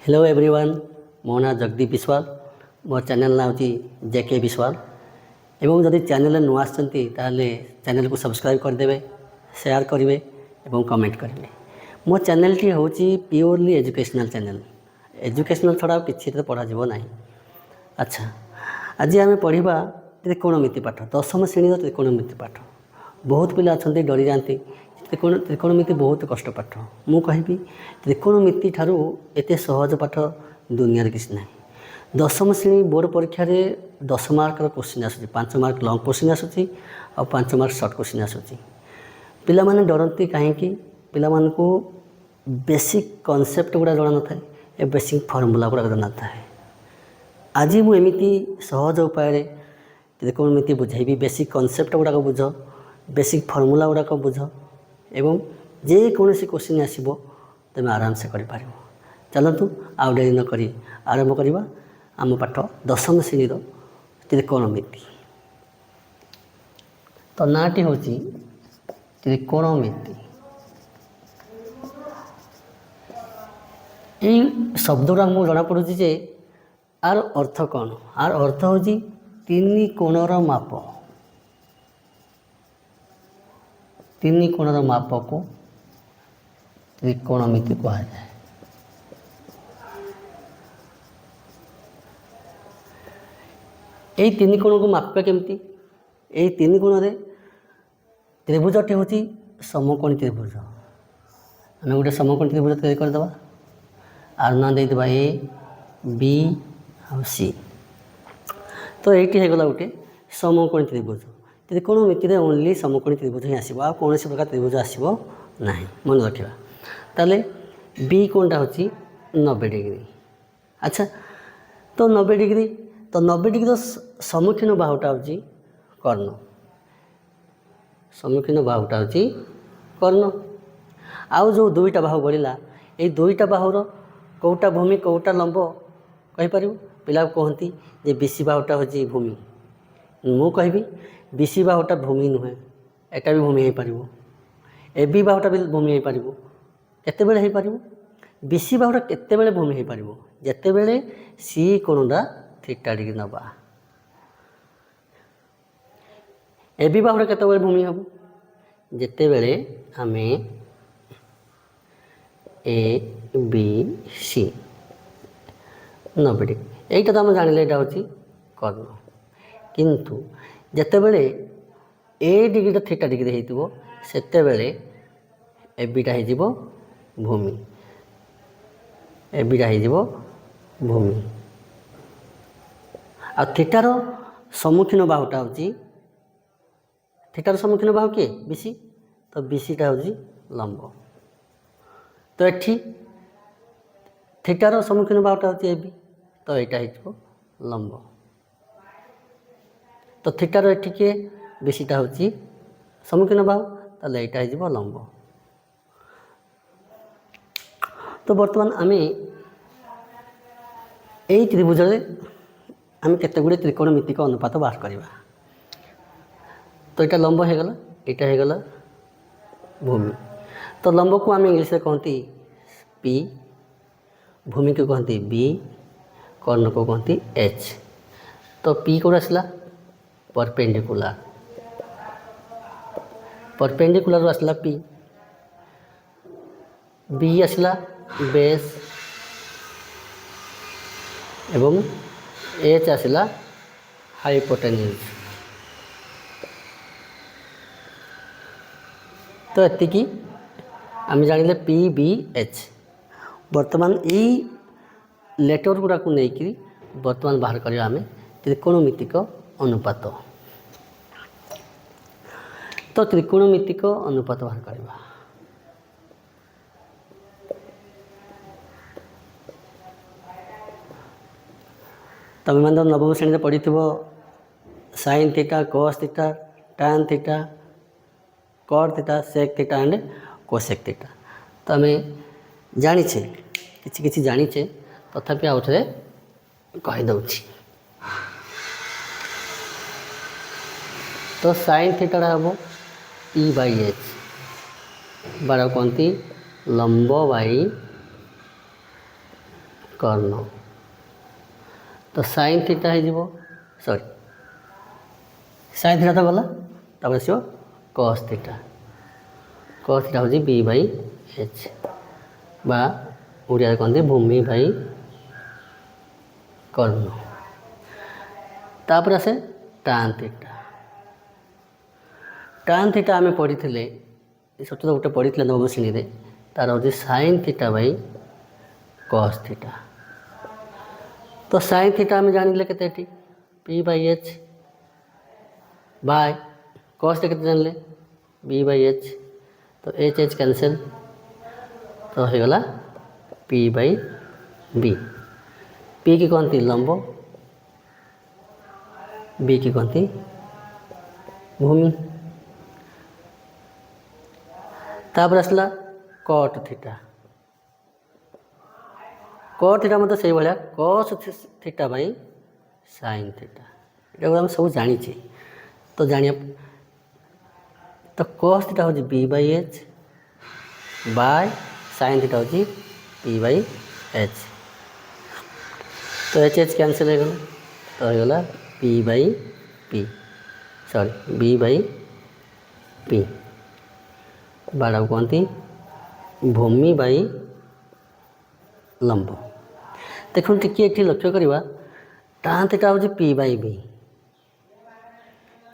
Hello everyone, मो ना जगदीप विश्वाल। मो चैनल ना होची जेके विश्वाल। एवं जदि चैनल नुआ आसछंती ताले चैनल को सब्सक्राइब करदेवे, शेयर करेंगे और कमेंट करेंगे। मो चैनल टी होची प्योरली एजुकेशनल चैनल। एजुकेशनल छड़ा किसी तो पढ़ा जीव ना। अच्छा, आज आम पढ़ा त्रिकोणमिति पाठ, दशम श्रेणी त्रिकोणमिति पाठ। बहुत पिला अच्छा डरी जाती त्रिकोणमिति बहुत कष्ट पाठ। मु कहि त्रिकोणमिति ठारू एते सहज पाठ दुनिया किसी ना। दशम श्रेणी बोर्ड परीक्षा रे 10 मार्कर क्वेश्चन आसूँ, 5 मार्क लॉन्ग क्वेश्चन आसूँ और 5 मार्क शॉर्ट क्वेश्चन आसूँ। पिला माने डरती कहीं पिला मानकू बेसिक कॉन्सेप्ट गुड़ा जाना न था, बेसिक फॉर्मूला गुड़ा जाना था। आज मुझे सहज उपाय त्रिकोणमिति बुझेबी। बेसिक कॉन्सेप्ट गुड़ाक बुझ, बेसिक फॉर्मूला गुड़ाक बुझ एवं जेकोसी क्वेश्चन आसो तुम आराम से कर। चलतु आउ डेरी न करी आरंभ करवा आम पाठ दशम श्रेणी त्रिकोणमिति। तो नाटी हूँ त्रिकोणमिति। यही शब्द गुड़ा मुझे जना पड़ूँ जे आर अर्थ कौन। आर अर्थ हूँ तीन कोणर माप। तीन कोणर माप को त्रिकोणमिति कहा जाए। यही तीन कोण को मापा केमती? यही तीन कोण रे त्रिभुजटी हूँ समकोणी त्रिभुज। आम गोटे समकोणी त्रिभुज तैयारी करदे। आर ना दे ए बी आ सी। तो ये होगा गोटे समकोणी त्रिभुज। त्रिकोणमिति ओनली समकोणी त्रिभुज ही आसो, कौन प्रकार त्रिभुज आसो ना। मन रखा ताले बी कोणटा हूँ 90 डिग्री। अच्छा, तो 90 डिग्री, तो 90 डिग्री सम्मुखीन बाहुटा हूँ कर्ण। सम्मुखीन बाहुटा हूँ कर्ण। आउ जो दुईटा बाहु बढ़ला, ये दुईटा बाहुर कौटा भूमि कौटा लंब कहीपर? पिला कहती जे बीसी बाहुटा हूँ भूमि। मु कहि बीसी बाहुटा भूमि नुहे, एटा भी भूमि हो पार। ए बी बाहुटा भी भूमि हो पार। केतेबेले हो पार? बीसी बाहुटा केतेबेले भूमि हो पार? जेतेबेले सी कोणटा थीटा डिग्री नवा। ए बी बाहुटा केतेबेले भूमि हम? जेतेबेले आमे ए बी सी 90 डिग्री। यहीटा तो आम जान यहाँ हूँ कर्ण। किंतु जेतेबेले ए डिग्री थीटा डिग्री हो सेतेबेले ए बीटा हो भूमि। ए बीटा हो भूमि। आ थीटार सम्मुखीन बाहुटा हूँ, थीटार सम्मुखीन बाहु किए? बीसी। तो बीसीटा हूँ लंब। तो ये थीटार सम्मुखीन बाहुटा हूँ ए बी, तो यहाँ हो लंब। तो थीटार ये किए? बीसीटा हूँ सम्मुखीन बाहु, तो यहाँ हो लंब। तो बर्तमान आम यही त्रिभुज आम केते गुड़े त्रिकोणमितिक अनुपात बाहर करवा। तो यहाँ लंब होगला, यहाँ होगला भूमि। तो लंब को आम इंग्लिश कहती पी, भूमि को कहती बी, कर्ण को कहती एच। तो पी कौन आसला? परपेंडिकुलर। परपेंडिकुलर आसला पी। बी आसला बेस एवं एच आसला हाइपोटेन्यूज। तो एतिकी आम जानिले पी बी एच। बर्तमान यही लेटर गुड़ा को लेकिन बर्तमान बाहर करवा आम त्रिकोणमितिक अनुपात। तो त्रिकोणमितिक अनुपात बाहर करवा। तुम मैंने नवम श्रेणी पढ़ी sine theta, cos theta, tan theta, cot theta, sec theta and cosec theta. तो आम जाचे किसी जाचे, तथापि आउ थे कहीदे। तो साइन थीटा हम ई बाई एच, बार कहती लंब बाई କର୍ଣ୍ଣ। ତ ସାଇନ୍ ଥିଟା ହେଇଯିବ, ସରି ସାଇନ୍ ଥିଟା ତ ଗଲା, ତାପରେ ଆସିବ କସ୍ ଥିଟା। କସ୍ ଥିଟା ହେଉଛି ବି ବାଇ ଏଚ୍ ବା ଓଡ଼ିଆରେ କହନ୍ତି ଭୂମି ବାଇ କର୍ଣ୍ଣ। ତାପରେ ଆସେ ଟାନ୍ ଥିଟା। ଟାନ୍ ଥିଟା ଆମେ ପଢ଼ିଥିଲେ ଛୋଟ ଗୋଟେ ପଢ଼ିଥିଲେ ନବମ ଶ୍ରେଣୀରେ, ତାର ହେଉଛି sine theta by cos theta. ତ ସାଇନ୍ ଥିଟା ଆମେ ଜାଣିଲେ କେତେ ଏଠି ପି ବାଇ ଏଚ୍ ବାଇ କସ୍ଟା କେତେ ଜାଣିଲେ বি বাই এইচ। তো এইচ এইচ ক্যান্সেল, তো হয়ে গলা পি বাই বি। পি কি कहती लंब, बी की कहती भूमि। तापर आसला कट थीटा। कट थीटा मतलब से भाया cos theta by sine theta. ये आम सब जानी। तो जानिया तो कस थीटा हूँ B by H by sine theta हूँ पी बाई एच। तो एच एच कैंसिल हो गला, तो हो गला P by P, sorry B by P बाड़ा कहती भूमि बाई लंब। देखो टिके लक्ष्य करवा टान थीटा हूँ P by B,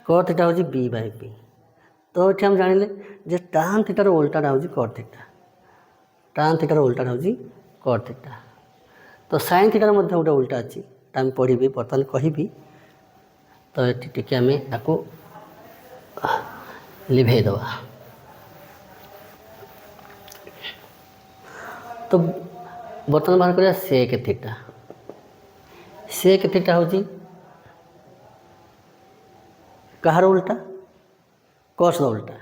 cot theta हूँ बी बाई पी। तो ये हम जानिले जे टान थीटार उल्टाटा हूँ कट थीटा, टान थीटार उल्टाटा हूँ कट थीटा। तो साइन थीटार मध्य गोटे उल्टा अच्छी आम पढ़ी बर्तमान कहि। तो ये टिके आम आपको लिभे दवा। तो बर्तमान बाहर करा सेक थीटा। सेक थीटा हूँ कहार उल्टा कस उल्टा।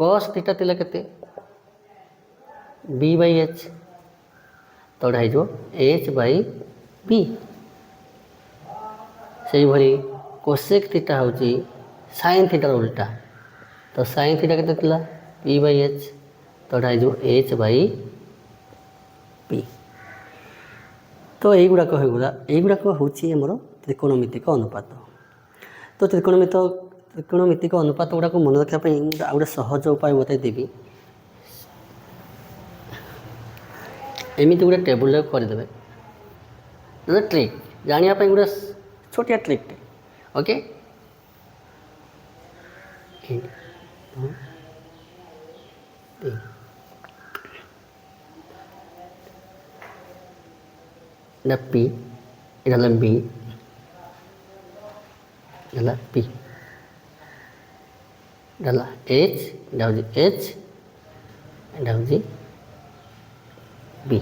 कस थीटा थिला केते बी बाई एच, तो हो एच बाई बी। से भली कोसेक थीटा हूँ साइन थीटार उल्टा। तो साइन थीटा केते थिला पी बाई एच, तो हो एच बाई पी। तो युवाक होगा युवाक हूँ आमर त्रिकोणमितिक अनुपात। तो त्रिकोणमितिक अनुपात गुड़ाक मन रखापी गोटे सहज उपाय बताइदेवी। एमती गोटे टेबुल करदे ट्रिक जानापी गोटे छोटिया ट्रिकटे। ओके पी इला बी इला पी इला एच इला हूँ एच इला हूँ B.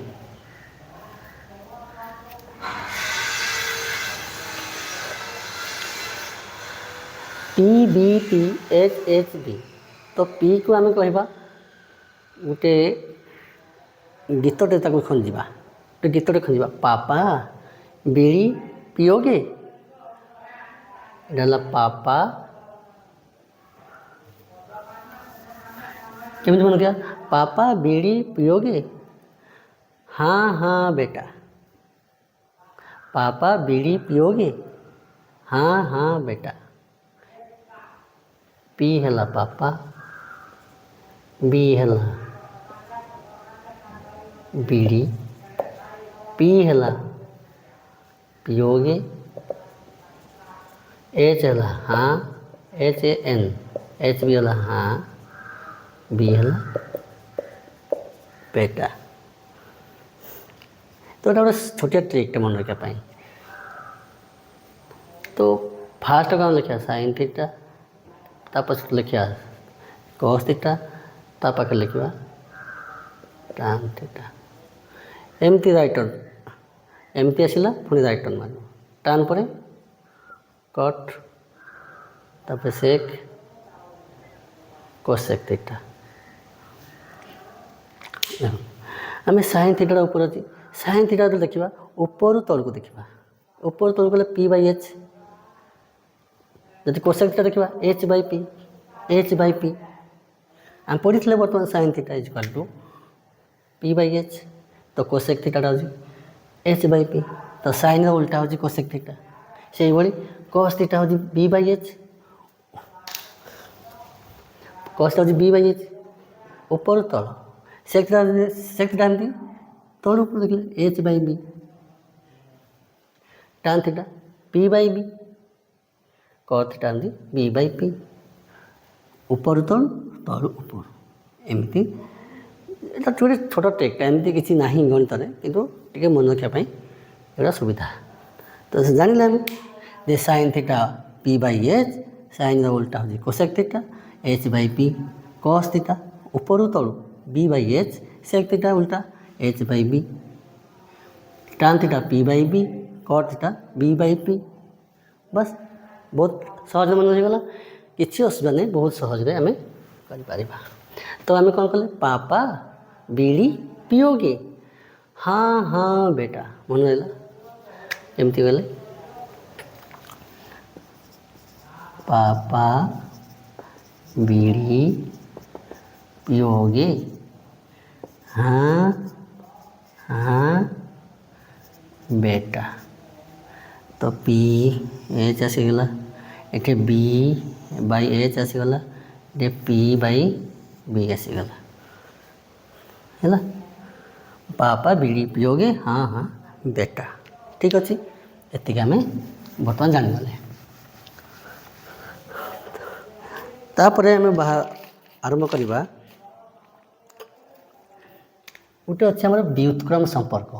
P B P H H B. तो पी को आम कहवा गोटे गीतटे खंजा गोटे गीतटे खंजा पापा बीड़ी पियोगे, इला पापा केमती मन क्या पापा बीड़ी पियोगे, हाँ हाँ बेटा, पापा बीड़ी पियोगे, हाँ हाँ बेटा। पी है पापा, बी है बीड़ी, पी है पियोगे, एच है हाँ H A N, H B है हाँ, बी है बेटा। तो गोटे छोटिया ट्रिकटे मन रखापी। तो फास्ट कौन लिखा साइन थीटा, तापस लिखा कस थीटा, तापाखे लिखा टान थीटा। एमती राइट टर्न एमती आसला पुणी राइट टर्न मान टान पर कट तापर सेक कोसेक थीटा। आम साइन थीटा ऊपर अच्छी साइन थीटा देखा ऊपर तल को देखा ऊपर तल गले पी बाई एच, जब कोसेक थीटा देखा H by P, H by P आम पढ़ी बर्तमान sine theta is equal to P by H. तो कोसेक थीटाटा होची एच बाई पी। तो साइन उल्टा होची कोसेक थीटा। से भाई कॉस थीटा होची बी बाई एच, कॉसटा होची बी बाई एच ऊपर तल, सेक थीटा एमती तल ऊपर देखिले H by B, tan theta P by B, cos theta एमती बी बाई पी, ऊपर तल तल ऊपर एमती। এটা ଗୋଟେ ଛୋଟ ଟେକ୍ଟା ଏମିତି କିଛି ନାହିଁ ଗଣିତରେ, କିନ୍ତୁ ଟିକେ ମନେ ରଖିବା ପାଇଁ ଏଗୁଡ଼ା ସୁବିଧା। ତ ଜାଣିଲେ ଆମେ ଯେ sine theta P by H, ସାଇନ୍ର ଉଲ୍ଟା ହେଉଛି cosec theta, H by P cos theta, ଉପରୁ ତଳୁ B by H, sec theta उल्टा H by B, tan theta P by B, cot theta B by P. बस बहुत सहज मन होगा, किसी असुविधा नहीं, बहुत सहज आम कर। तो आम कौन कले पापा बीड़ी पियोगे, हाँ हाँ बेटा मन रहा एमती गले पापा बीड़ी पियोगे, हाँ हाँ बेटा। तो पी एच आसीगला, ये बी बाई एच आसीगला, ये पी बाई बी आसीगला है। पापा बीड़ी पियोगे, हाँ हाँ बेटा। ठीक अच्छे, ये आम बर्तमान जानीगले। तापर आम आरंभ करवा गोटे अच्छे आम व्युत्क्रम संपर्क।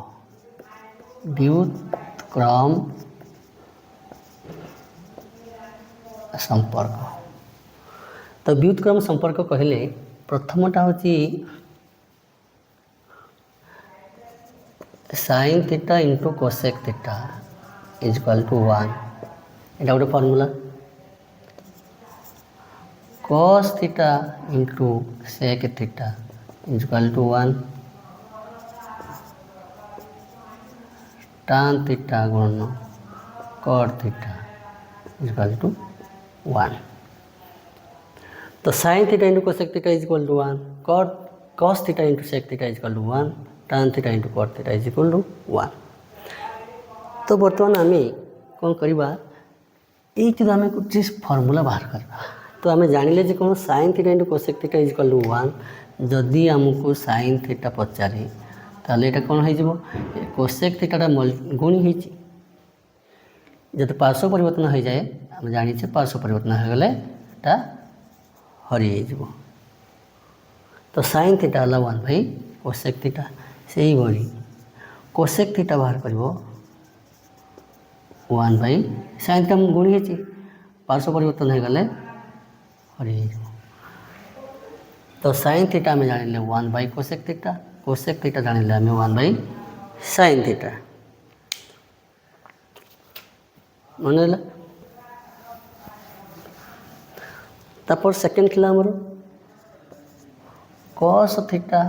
व्युत्क्रम संपर्क, तो व्युत्क्रम संपर्क कहले प्रथमटा होची sine theta into cosec theta is equal to 1, एटा गोटे formula. Cos theta into sec theta is equal to 1, tan theta गुणन cot theta is equal to 1। तो sine theta into cosec theta is equal to 1, cos theta into sec theta is equal to 1, tan theta into cot theta is equal to 1। तो बर्तमान आम कौन करवा, ये आम कुछ फॉर्मूला बाहर करवा। तो आम जानिले जे कौन sine theta into cosec theta is equal to 1, जदि आमको साइन थीटा पचारे ताले एटा कौन हो, कोसेक थीटाटा गुणी होती, जब पार्श्व परिवर्तन हो जाए आम जाने पार्श्व परिवर्तन हो गले हरी हो। तो साइन थीटा है 1 बाई कोसेक थीटा, से ही भाई कोसेक थीटा बाहर कर 1 बाई साइन थीटा गुणी होती, पार्श्व परिवर्तन हो गले हरी हो। तो साइन थीटा आम जानिले 1 by cosec theta, cosec theta जानिले आम 1 बाई साइन थीटा। मन रहा। तापर सेकेंड थिला हमर cos theta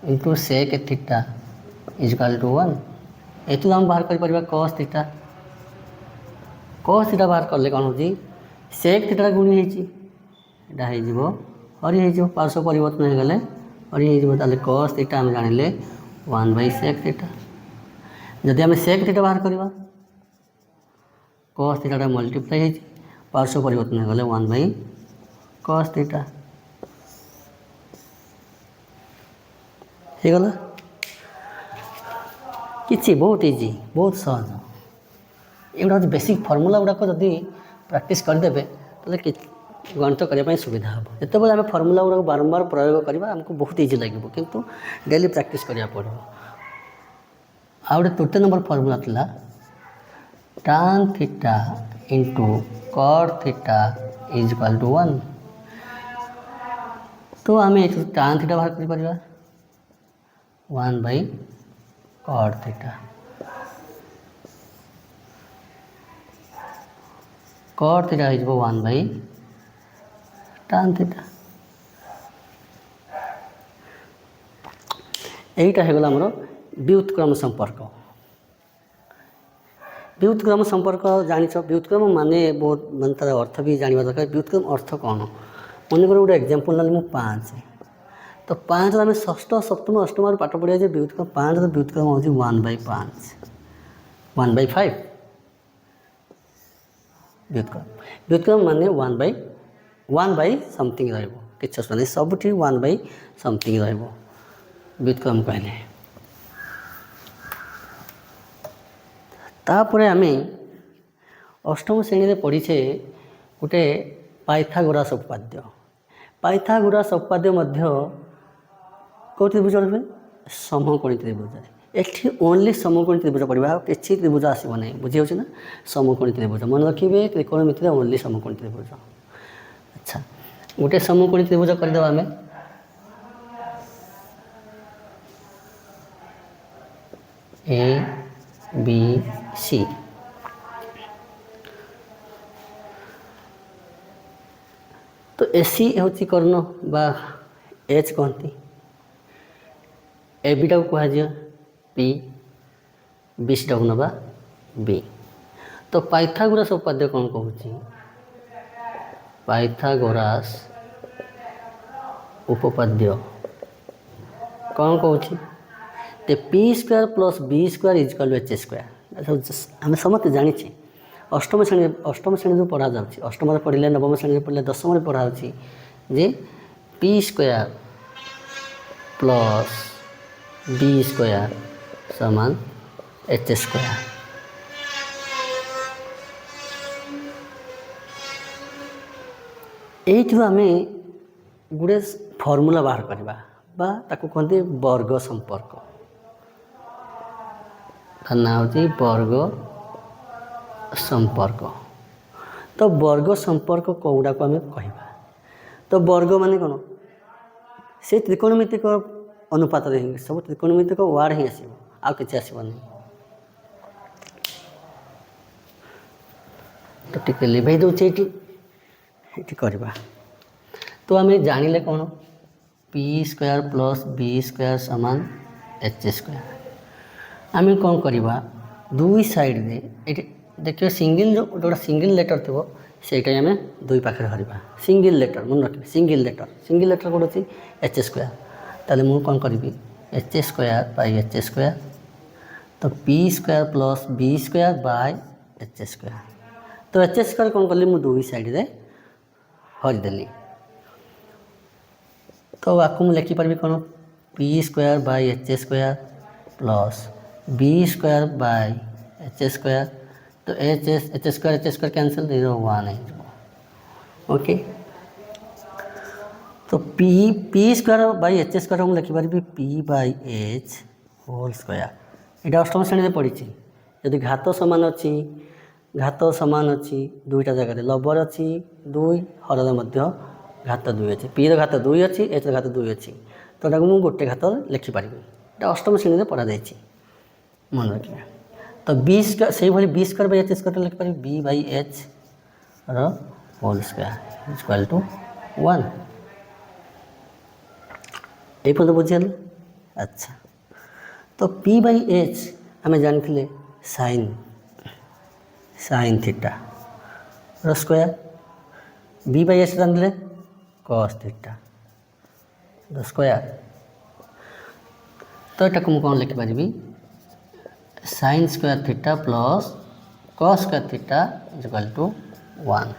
into sec theta is equal to 1। एतु हम बाहर कर परिबा कॉस थीटा, कॉस थीटा बाहर करले कौन होची, सेक थीटा गुणी होची, एटा हे जिवो हरी हे जिवो, पार्श्व परिवर्तन हो गले हरी हे जिवो। ताले कॉस थीटा हम जानिले 1 बाई सेक थीटा। जदि आम सेक थीटा बाहर करवा, कॉस थीटा मल्टीप्लाई होची, पार्श्व परिवर्तन हो गले 1 बाई कॉस थीटा हो गला। किसी बहुत इजी, बहुत सहज। एगुड़ा हूँ बेसिक फर्मूला गुड़ाक जदि प्रैक्टिस करदे तो गणित करने सुविधा हम। जिते आम फर्मूला गुड़ा बारंबार प्रयोग करवा आमको बहुत इजी लगे, किंतु डेली प्रैक्टिस करा पड़ो। आ गए तृतीय नंबर फर्मूला था tan theta into cot theta is equal to 1। तो आम tan थीटा बाहर कर 1 by cot theta, cot theta हो 1 बाई tan थीटा। यहीटा हो गला आमर व्युत्क्रम संपर्क। व्युत्क्रम संपर्क जानिछ, व्युत्क्रम माने बहुत मान तार अर्थ भी जानवा दरकार। व्युत्क्रम अर्थ कौन, मन कर गोटे एग्जांपल ना 5, तो 5 आम षष्ठ सप्तम अष्टम पाठ पढ़िया व्युत्क्रम 5 व्युत्क्रम हूँ 1/5 1/5 व्युत्क्रम माने 1/1 समथिंग किसी असुविधा नहीं सबुठी 1 समथिंग व्युत्क्रम कहले तापर आम अष्टम श्रेणी पढ़ीचे गोटे पाइथागोरास उपपाद्य पाइथागोरास उपपाद्य कौ त्रिभुज रहे समकोणी त्रिभुज एठी ओनली समकोणी त्रिभुज पढ़ा किसी त्रिभुज आसब ना बुझे ना समकोणी त्रिभुज मन रखिए त्रिकोणमिति ओनली समकोणी त्रिभुज। अच्छा गोटे समकोणी त्रिभुज करदे आम ABC तो AC हूँ कर्ण बा H कहती AB टाक कह P BC टाक नवा B तो पाइथागोरास उपपाद्य कौन कहूँ पाइथागोरास उपपाद्य कौन कहूँ तो P² + B² = H²। आम समस्त जानी अष्टम श्रेणी पढ़ा जाऊँगी अष्टम पढ़ले नवम श्रेणी पढ़ले दशम पढ़ा जे P² + B² = H²। ये आम गोटे फर्मूला बाहर करवा कहते वर्ग संपर्क ना हूँ वर्ग संपर्क। तो वर्ग संपर्क कौड़ा को आम कह तो वर्ग माने कौन से त्रिकोणमितिक अनुपात सब त्रिकोणमितिक वार्ड ही आसो आ कि आसबनी तो टिके लिभे दूचे ये करवा तो आम जानिले कौन P² + B² = H²। आम कौन करवा दुई साइड रे देखिए सिंगल जोटा सिंगल लेटर थी से आम दुई पाखे धरवा सिंगल लेटर मन रखिए सिंगल लेटर कौन अच्छी H² ताले मुझे कौन करी H²/H² तो P² + B² H²। तो H² कौन कली मुझे दुई साइड रे हरिदेली तो आपको मुझे लिखिपारि कौन P² / H² + B² / H² तो H² कैंसल 0 1 है ओके। तो P² / H² मुझे लिखिपारि P/H² ये अष्टम श्रेणी में पढ़ी यदि घात समान अच्छी दुईटा जगह लबर अच्छी 2 हर घात 2 अच्छी P घात 2 अच्छी H घात 2 अच्छी तो मुझे गोटे घात लिखिपारि अष्टम श्रेणी में पढ़ा जाए मन रखिए। तो B² से भाई B² / H² लिखिपारि B/H² = 1 ये तो बुझीगल। अच्छा तो P/H आम जानी साइन थीटा स्क्वायर B/H जान cos थीटा स्क्वायर तो यहाँ मुझे कौन लिखिपारि sin² थीटा + cos² थीटा = 1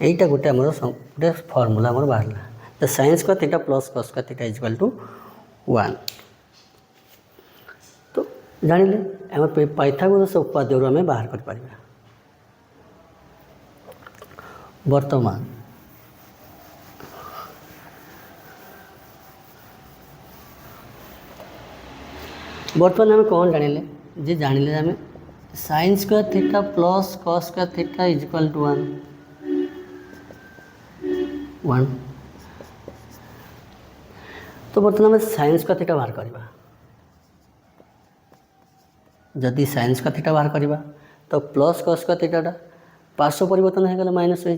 यहीटा गोटे गोटे फर्मूला आम बाहर तो sin² थीटा + cos² थीटा = 1 तो जानिले आम पाइथागोरास उपपाद्य आम बाहर कर बर्तमान आम कौन जानिले जे जानिले आम sin² थीटा + cos² थीटा = 1 तो बर्तमान आम sin² थीटा बाहर करवा जदि sin² थीटा बाहर करवा तो प्लस cos² थीटा पार्श्व परिवर्तन हो माइनस हो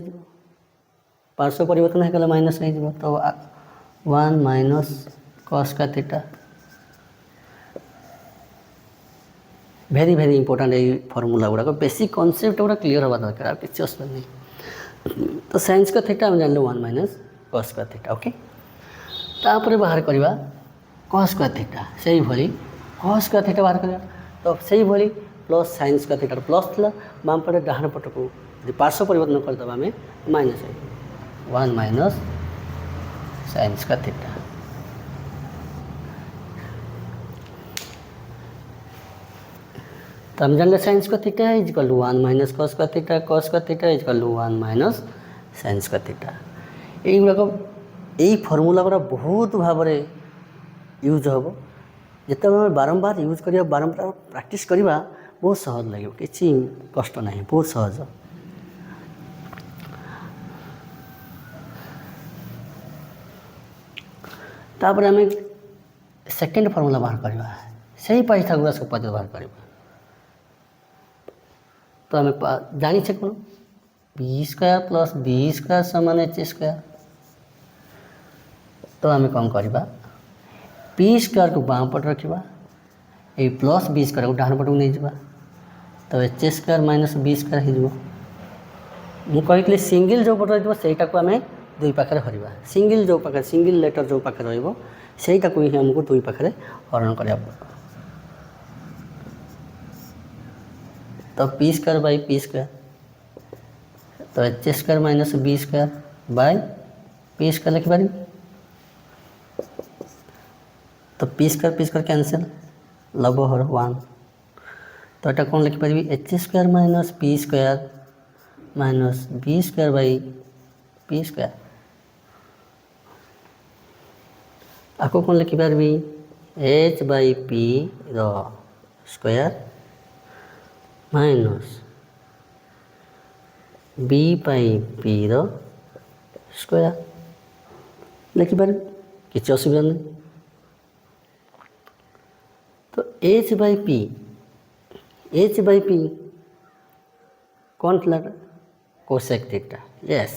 पार्श्व परिवर्तन हो माइनस हो तो 1 - cos² थीटा भेरी भेरी इंपोर्टेंट ये फर्मूला गुड़ाक बेसिक कॉन्सेप्ट गुड़ा क्लीयर हवा दरकार किसी असुविधा नहीं। तो sin² थीटा हम जान 1 - cos² थीटा ओके। तापर बाहर करवा cos स्क्वायर थीटा से भली cos स्क्वायर थीटा बाहर करवा तो से भली plus sin square theta plus था बाम पटे डाहाण पट को यदि पार्श्व परिवर्तन करदे आम minus 1 minus sin square theta. तो हम जानले sin square theta is equal to 1 minus cos square theta is equal to 1 minus sin square theta. यही फर्मूला गुड़ा बहुत भाव यूज हम जिते बारंबार यूज करिया बारंबार प्रैक्टिस करवा बहुत सहज लगे किसी कष्ट नहीं बहुत सहज। तापर आम सेकेंड फर्मूला बाहर करवा से पाइथागोरस उपपाद्य बाहर करवा तो आम जानी कौन B square plus B square समान एच स्क्वायर। तो आम कौन करवा पी स्क्वायर को बाम पट रखा ये प्लस बी स्क्वायर को डाहाण पट को नहीं जावा तो H square minus B square हो मुझे सिंगल जो पट रहीटा को आम दुई पाखे हरवा सिंगल जो पाखे सिंगल लेटर जो पाखे रहीटा को ही आमको दुई पाखे हरण करा तो P square by P square तो H square minus B square by P square लिखिपारि तो पी स्क्वायर कैंसल लव हर 1 तो यहाँ कौन लिखिपारि H square minus P square minus B square by P square आपको कौन लिखिपारि H by P square minus B by P square लिखिपारि किसी असुविधा नहीं। तो एच बाई पी कौन थी cosec theta yes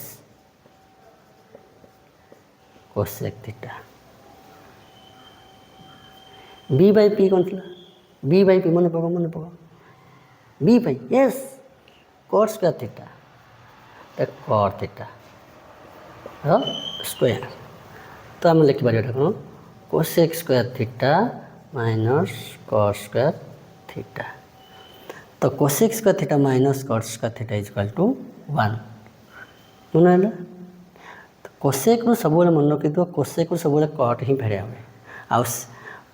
cosec theta. B by P कौन थी बी बाई पी मन पका B by yes cot square theta cot theta square तो आम लिखिपार कौन cosec square theta minus cot square theta. तो cosec square theta minus cot square theta is equal to 1 मन तो कोसेक रू सब मन रखी कोसेक रू सब कट ही फेरिया हुए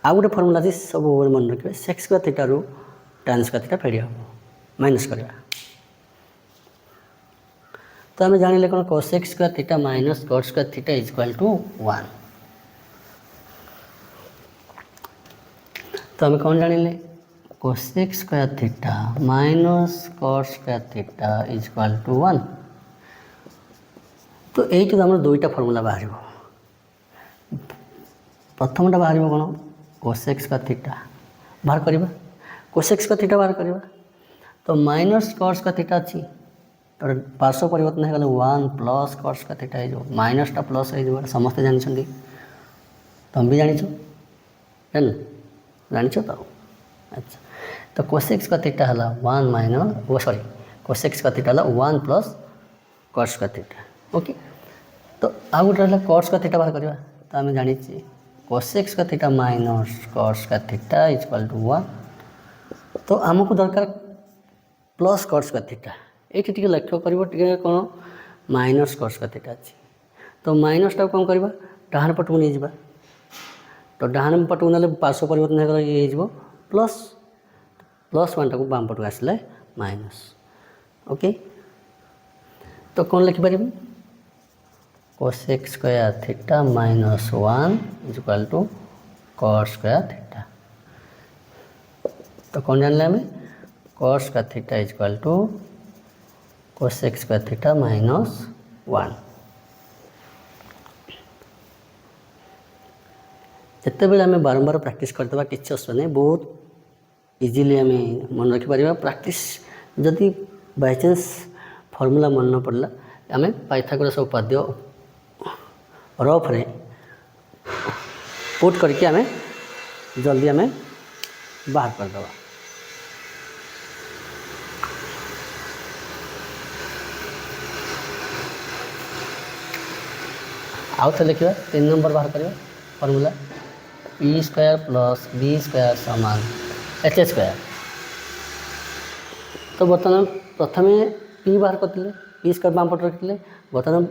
आउ गोटे फर्मूला अच्छी सब मन रखिए सेक स्क्वायर थीटा रू tan स्क्वायर थीटा फेरिया हम माइनस करवा तो आम जानिले कौन cosec square theta minus cot square theta is equal to 1 तो आम कौन जानिले cosec square theta minus cot square theta is equal to 1 तो ये आम दुईटा फर्मूला बाहर प्रथमटा बाहर कौन कोसेक स्क्वायर थीटा बाहर करवा कोसेक स्क्वायर थीटा बाहर करवा तो माइनस कॉट स्क्वायर थीटा अच्छी तो पार्श्व परिवर्तन हो गले 1 प्लस कॉट स्क्वायर थीटा हो माइनसटा प्लस हो समस्ते जानते तुम भी जान जान तो अच्छा तो कोसेक स्क्वायर थीटा है 1 माइनस वो सॉरी कोसेक स्क्वायर थीटा है 1 plus cot square theta okay. तो आउ गोटे रहा कॉट स्क्वायर थीटा बाहर करवा तो आम जानी cosec square theta minus cot square theta is equal to 1 तो आमको दरकार प्लस कॉट स्क्वायर थीटा ये लक्ष्य कर कौन माइनस कॉट स्क्वायर थीटा अच्छी तो माइनसटा कौन करवा डाहाण पट को नहीं जावा तो डाहाण पट को ना पार्श्व परिवर्तन हो ये प्लस प्लस 1 टाक बाम पट को आसले माइनस ओके। तो कौन लिखिपारि cosec square theta minus 1 is equal to cot square theta तो कौन जानले आम cot square theta is equal to cosec square theta minus 1 जिते बेले आम बारंबार प्रैक्टिस करदे किसी असुविधा नहीं बहुत इजिली आम मन रखिपर प्रैक्टिस जदि बाय चांस फॉर्मूला मन न पड़ला आम पाइथागोरस उपपाद्य रफ रे पुट करके आम जल्दी आम बाहर करदे आउ थे लिखा 3 नंबर बाहर करवा formula P square plus B square समान एच स्क्वायर। तो बर्तमान प्रथम पी बाहर करते पी स्क्वायर बाम पटे रखिले बर्तमान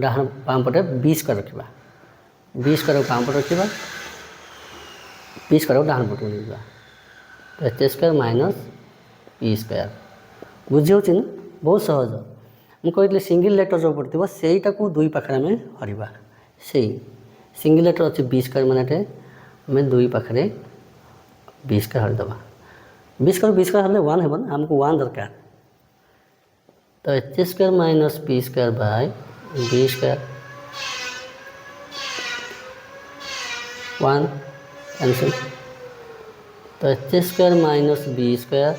डाहाण बाम पटे बी स्क्वायर रखा बी स्क्वायर बाम पटे रखा पी स्क्वायर डाहाण पटे नहीं तो H square minus P square बुझी होची ना बहुत सहज। मुझे कहती सिंगल लेटर जो पड़ो सेटा को दुई पाखे आम हरवा से सिंगल लेटर अच्छे बी स्क्वायर माने आम दुई पाखे बी स्क्वायर हरदे बी स्क्वायर हरले वन हे ना आमको वन दरकार तो H square minus P square by B square one cancel तो H square minus B square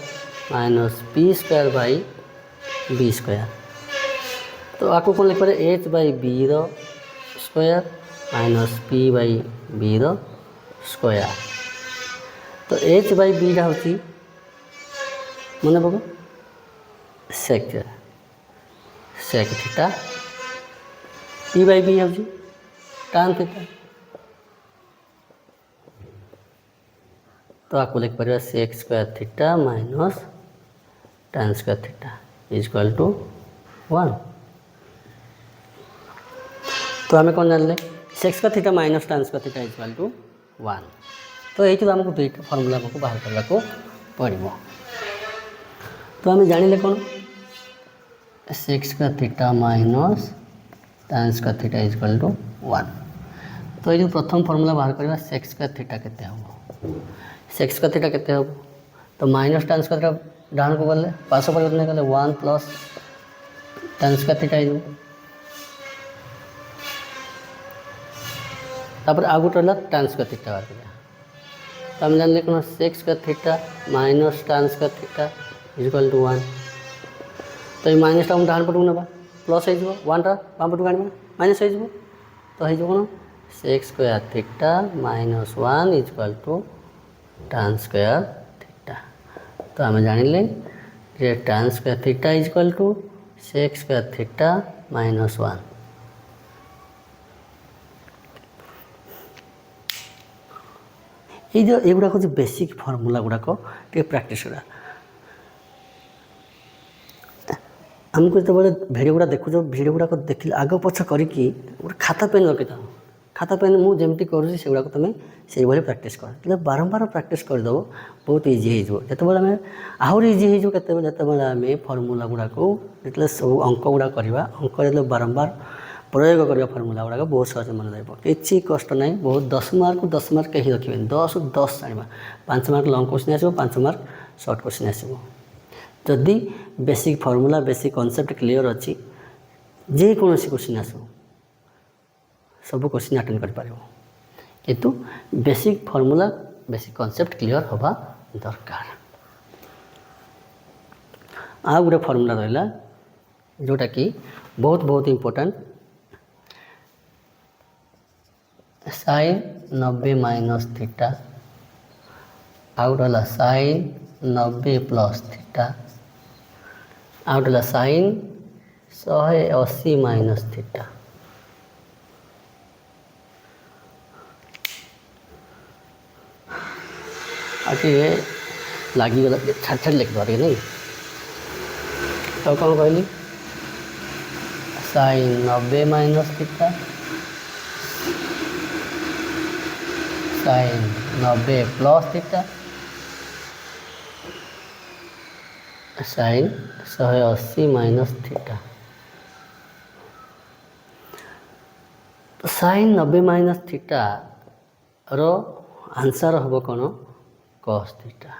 minus P square by B square तो आपको कौन लिख पारे H by B square minus P by B square तो H by B टा हूँ मन पक सेक थीटा पी बाई बी हूँ टान थीटा तो आपको लिख पारे sec square theta minus tan square theta is equal to 1। तो आम कौन जान sec square theta minus tan square theta is equal to 1। तो ये आमको दुईटा फर्मूला आमको बाहर करने पड़ो। तो आम जानिले कौन sec square theta minus tan square theta is equal to 1। तो ये प्रथम फर्मूला बाहर करवा सेक स्क्वायर थीटा केते हम सेक स्क्वायर थीटा केते हम तो माइनस टान स्क्वायर थीटा डाहाण को गले पास परिवर्तन कले 1 प्लस टान स्क्वायर थीटा तापर आउ गोटे रहा टान स्क्वायर थीटा बाहर करा तो आम जान कौन sec square theta minus tan square theta is equal to 1। तो ये माइनस टाइम डाहाण पटक ना प्लस हो 1 टा बाम पटक आने माइनस हो तो हो कौन sec square theta minus 1 is equal to tan square theta. तो आम जानिले जे tan square theta is equal to sec square theta minus 1। ये जो एगुड़ाक जो बेसिक फर्मूला गुड़ाक प्रैक्टिस करा आमको जो भिडियो गुड़ा देखु भिडियो गुड़ाक देख आग पछ करके गोटे खाता पेन रखी था खाता पेन मुझे करुँगी से गुड़ाक तुम से भाई प्रैक्टिस कर बारंबार प्रैक्टिस करदेव बहुत इजी हो जो आम आहरी इजी हो जो आम फर्मूला गुड़ाक जो सब अंक गुड़ा करवा अंक जो बारंबार प्रयोग करवा फर्मूला गुड़ाक बहुत सहज मन रहा किसी कष्ट ना बहुत 10 मार्क कहीं रखिए 10 10 जाना 5 मार्क लंग क्वेश्चन आसो 5 मार्क सर्ट क्वेश्चन आसो जदि basic formula basic concept clear अच्छी जेकोसी क्वेश्चन आसो सब क्वेश्चन अटेंड कर पारिबो किंतु basic formula basic concept clear हवा दरकार। आ गोटे फर्मूला रहा जोटा कि बहुत बहुत इम्पोर्टेंट साइन 90 माइनस थीटा आउट वाला साइन 90 प्लस थीटा आउट वाला साइन 180 माइनस थीटा। ये लगिगला छाड़ छाड़ लिखिदेव नहीं तो कौन कहली sine 90 minus theta sine 90 plus theta sine 180 minus theta. तो साइन 90 माइनस थीटा रो आंसर हम कौन कॉस थीटा।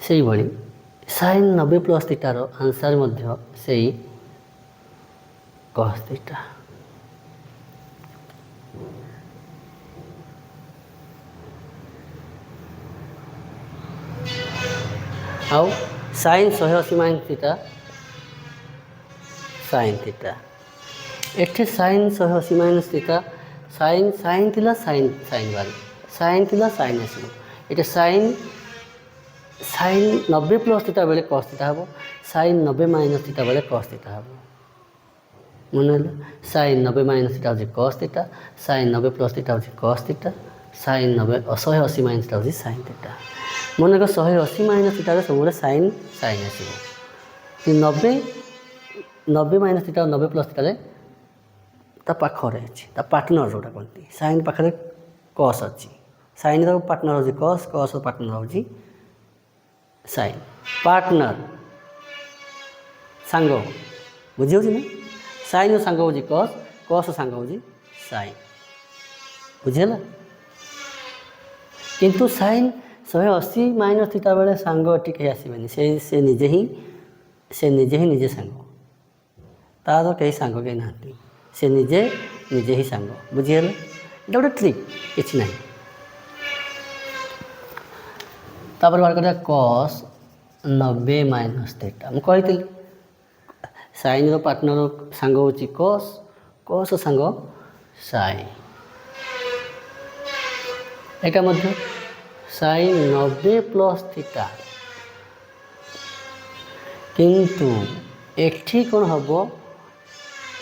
से भाई साइन 90 प्लस थीटार आंसर मध्य से कॉस थीटा। आउ sine 180 minus theta sine theta एठे sine 180 minus theta sine sine थिला साइन साइन बारी साइन थिला साइन आसो ये साइन साइन 90 प्लस थीटा बेले कॉस थीटा हम साइन 90 माइनस थीटा बेले कॉस थीटा हम मन साइन 90 माइनस थीटा हूँ cos theta sine 90 plus theta हूँ cos theta sine 90 180 minus theta हूँ साइन थीटा मनक 180 माइनस थीटा सब साइन साइन आसो 90 माइनस थीटा 90 प्लस थीटा ता पाखरे अच्छी ता पार्टनर जोटा कहती साइन पाखे कस अच्छी साइन पार्टनर हूँ कस कस पार्टनर हूँ साइन पार्टनर सांग बुझी हो ना साइन सांग हूँ कस कस सांग हूँ साइन बुझीगला किंतु साइन 180 माइनस थीटा बेले सांग एटी कहीं आसबेनि से निजे ही निजे सांग तार कहीं सांग कहीं ना से निजे निजे ही सांग बुझीगला ये गोटे ट्रिक किसी ना तापर बाहर कर कस 90 माइनस थीटा मुझे कही साइन पार्टनर सांग हूँ कस कस सांग साइन एटा मध्य साइन 90 प्लस थीटा किंतु एठी कौन हम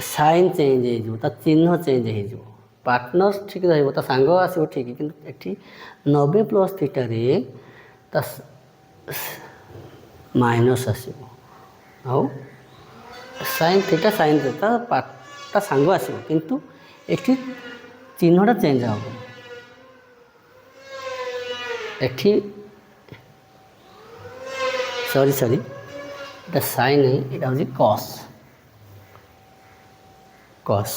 साइन चेंज हो चिन्ह चेंज हो पार्टनर ठीक रहा सांग आसो ठीक किंतु एठी 90 प्लस थीटा रे माइनस आसो साइन थीटा साइन ता सांग आसो किंतु एठी चिन्हटा चेंज हम एठी सॉरी এটা साइन नहीं এটা हूँ कस कस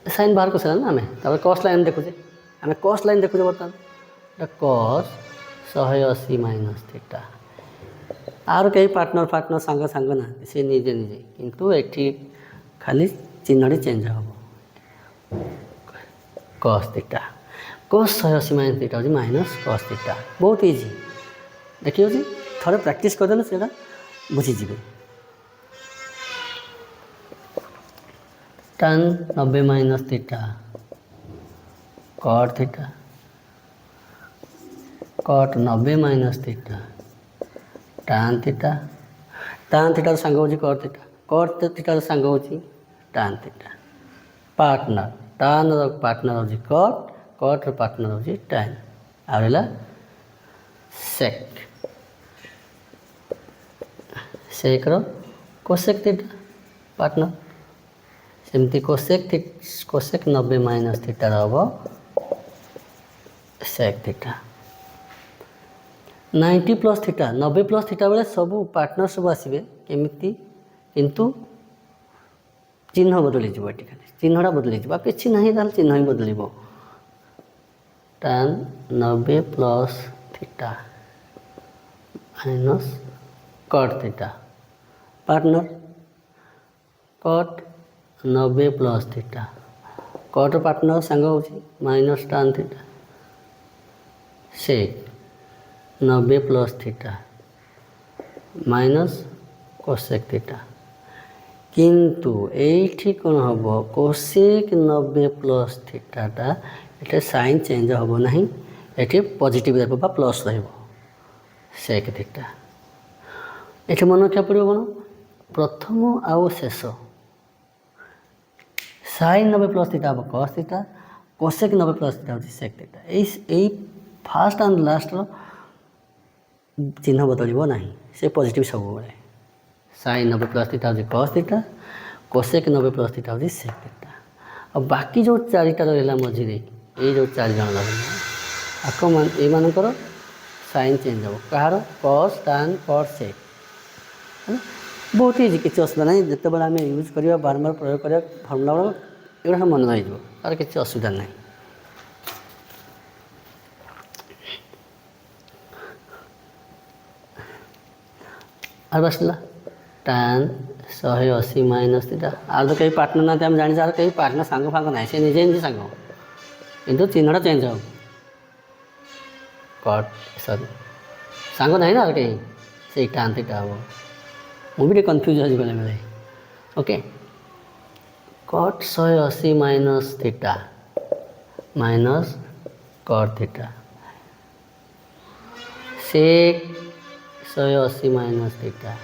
साइन बाहर कर ना आम तब कस लाइन देखुचे आम कस लाइन देखुचे बर्तमान कस 180 माइनस थीटा आर कहीं पार्टनर सांग सांग ना से निजे निजे किंतु एठी खाली चिन्हटी चेंज हम cos theta cos 180 minus theta हूँ माइनस कस थीटा बहुत इजी देखिए थोड़े प्रैक्टिस करदे से बुझीजे tan 90 minus theta cot theta cot 90 minus theta tan theta सांग हूँ कट थीटा सांग हूँ tan theta partner tan partner हूँ कट पार्टनर हूँ tan आ sec sec cosec theta partner सेमती कोसेक 90 माइनस थीटा हम sec theta 90 plus theta 90 plus theta बेले सब पार्टनर सब आसबे केमिति किंतु चिन्ह बदली जीव ये खाली चिन्हटा बदली जीव कि ना चिन्ह ही बदल tan 90 plus theta minus cot theta partner cot 90 plus theta cot partner सांग हूँ minus tan theta sec 90 plus theta minus cosec theta किंतु एठी कौन हम कोसेक 90 प्लस थीटाटा ये साइन चेंज हम ना ये पॉजिटिव रहा प्लस सेक थीटा ये मन रखा पड़ो कौन प्रथम आउ शेष साइन 90 प्लस थीटा हम cos theta cosec 90 plus theta हूँ सेक थीटा यही फास्ट एंड लास्ट चिन्ह बदल ना से पॉजिटिव सब साइन 90 प्लस थीटा हूँ cos theta cosec 90 plus theta हूँ सेक थीटा और बाकी जो चारिटा रहा मझे ये जो 4 जन लगे आकर साइन चेंज हम कहार कस tan कट सेक बहुत इजी किसी असुविधा ना जिते बड़े आम यूज करवा बारंबार प्रयोग कर फर्मुला गुड़ा सब मन रही तार किसी असुविधा ना और बसला tan 180 माइनस थीटा आर तो कहीं पार्टनर ना आम जानी कहीं पार्टनर सांग फांग ना से निजे निजे सांग किंतु चिन्हटा चेंज हम कट सॉरी सांग ना ना कहीं से tan थीटा हम मुझे कन्फ्यूज हो गले मेरे okay cot 180 minus theta minus cot theta sec 180 minus theta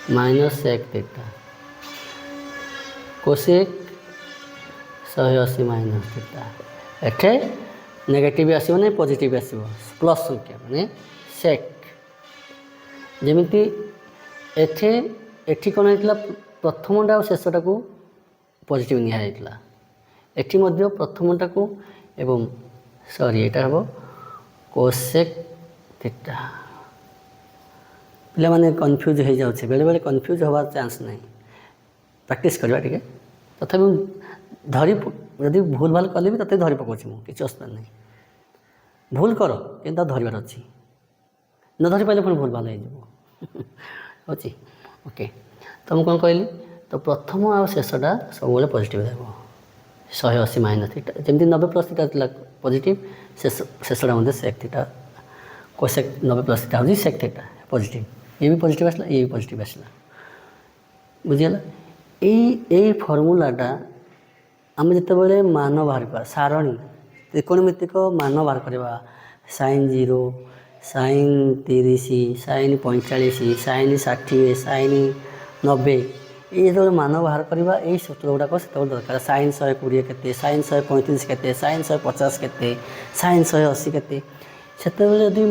minus sec theta cosec 180 minus theta एठे नेगेटिव आसो ना पॉजिटिव आसो प्लस संख्या माने सेक जमीती एठे एठी कौन होता प्रथमटा और शेषटा को पॉजिटिव निया एठी मध्य प्रथमटा को एवं सॉरी एटा हम कोसेक थीटा पिला माने कन्फ्यूज हो जाउछे बेले बेले कन्फ्यूज होवार चांस नहीं प्रैक्टिस करवा टिके तथापि धरी यदि भूल भाल कले भी तते धरी पकाउछि मु किछ असुविधा नहीं भूल कर किंतु धरबार अच्छी न धरी पाइले पुणी भूल भाल हो अच्छी ओके तो मुझे कौन कहली तो प्रथम आ शेषटा सब पॉजिटिव देव 180 माइनस थीटा जमी 90 प्लस थीटा पॉजिटिव शेषटा मतलब sec theta cosec 90 plus theta हूँ सेक थीटा पॉजिटिव ये भी पॉजिटिव आसला ये भी पॉजिटिव आसला बुझीगला यही फर्मूलाटा आम जिते मान बाहर कर सारणी त्रिकोणमितिक मान बाहर करवा sin 0 sin 30 sin 45 sin 60 sin 90 ये जो मान बाहर करवा यही सूत्र गुड़ाक से दरकार sin 120 के sin 135 के sin 150 के sin 180 के से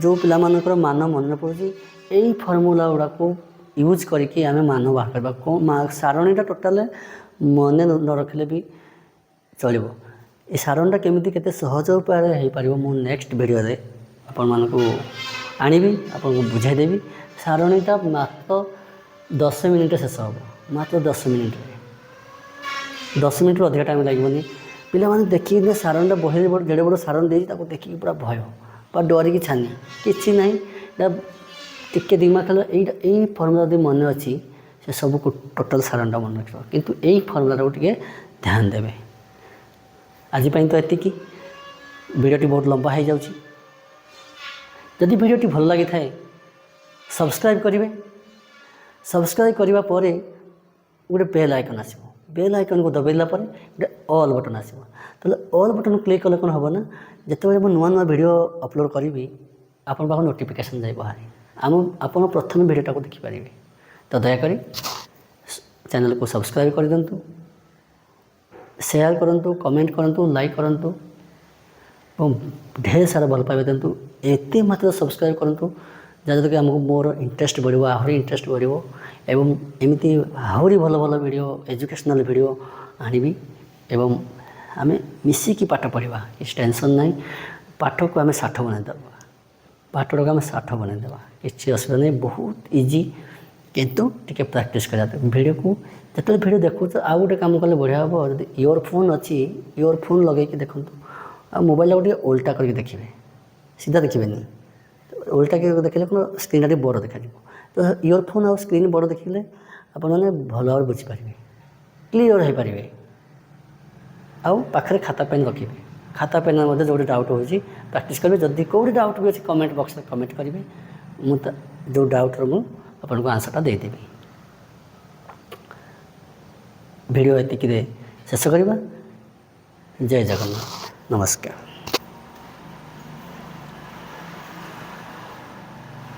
जो पिला मानकर मान मन पड़ी यही फर्मूला गुड़ाक यूज करके आम मान बाहर करवा कौन सारणीटा टोटाल मन न रखिले भी चलो ये सारणीटा केमी के सहज उपाय हो पार मु नेक्स्ट वीडियो आपण मानक आनी आपको बुझाईदेवी सारणीटा मात्र 10 मिनिट शेष हम मात्र 10 मिनिट 10 मिनिट अधिक टाइम लगे पिला माने देखिए सारणीटा बहे जेड़े बड़ सारण दे देखिए पूरा भय पूरा डरिकी छानी कि ना टिके दिमाग खेल यही फर्मुला यदि मन अच्छी से सब को टोटाल सारणटा मन रख किंतु यही फर्मुला को टिके ध्यान देवे आज तो एतिकी वीडियोटी बहुत लंबा हो जाउची जदि वीडियोटी भल लगी थाए सब्सक्राइब करेंगे सब्सक्राइब करने पर गोटे बेल आइकन आसो बेल आइकन को दबाइला गोटे ऑल बटन आसो तो ऑल बटन क्लिक कले कौन हम ना जिते मुझे नुआ नुआ वीडियो अपलोड करी आपन पाख नोटिफिकेशन जाए बाहर आप प्रथम वीडियोटा को देखिपारे तो दयाकोरी चैनल को सब्सक्राइब कर दिंतु शेयर करंतु कमेंट करंतु लाइक करंतु और ढेर सारा भल पाइबा दिंतु एते मात्र सब्सक्राइब करंतु जहाँ कि आमको मोर इंटरेस्ट बढ़ो आहरी इंटरेस्ट बढ़ो एवं एमती आहरी भल भल वीडियो एजुकेशनल वीडियो आनिबी एवं आमे मिसिकी पाठ पढ़ा किसी टेंशन नहीं पाठ को आम साठ बनईदेवा पाठ को आम साठ बनईदेवा किसी असुविधा नहीं बहुत इजी किंतु टिके प्रैक्टिस करा वीडियो को जो वीडियो देखो आउ गोटे कम कले बढ़िया हम जब इयरफोन अच्छी इयरफोन लगे देखूँ आ मोबाइल गोटे उल्टा करके देखिए सीधा देखिए उल्टा के देखिले कौन स्क्रीन बड़ देखा तो इयरफोन आ स्क्रीन बड़ देखिले आप भल भाव बुझीपारे क्लीयर हो पारे आउ पाखे खाता पेन रखिए खाता पेन जो डाउट हो प्रैक्टिस करेंगे जदि कौट डाउट भी अच्छे कमेंट बॉक्स में कमेंट करेंगे मुझे जो डाउटर मुझे आपको आंसरटा देदेवी वीडियो एतिक शेष करवा जय जगन्नाथ नमस्कार।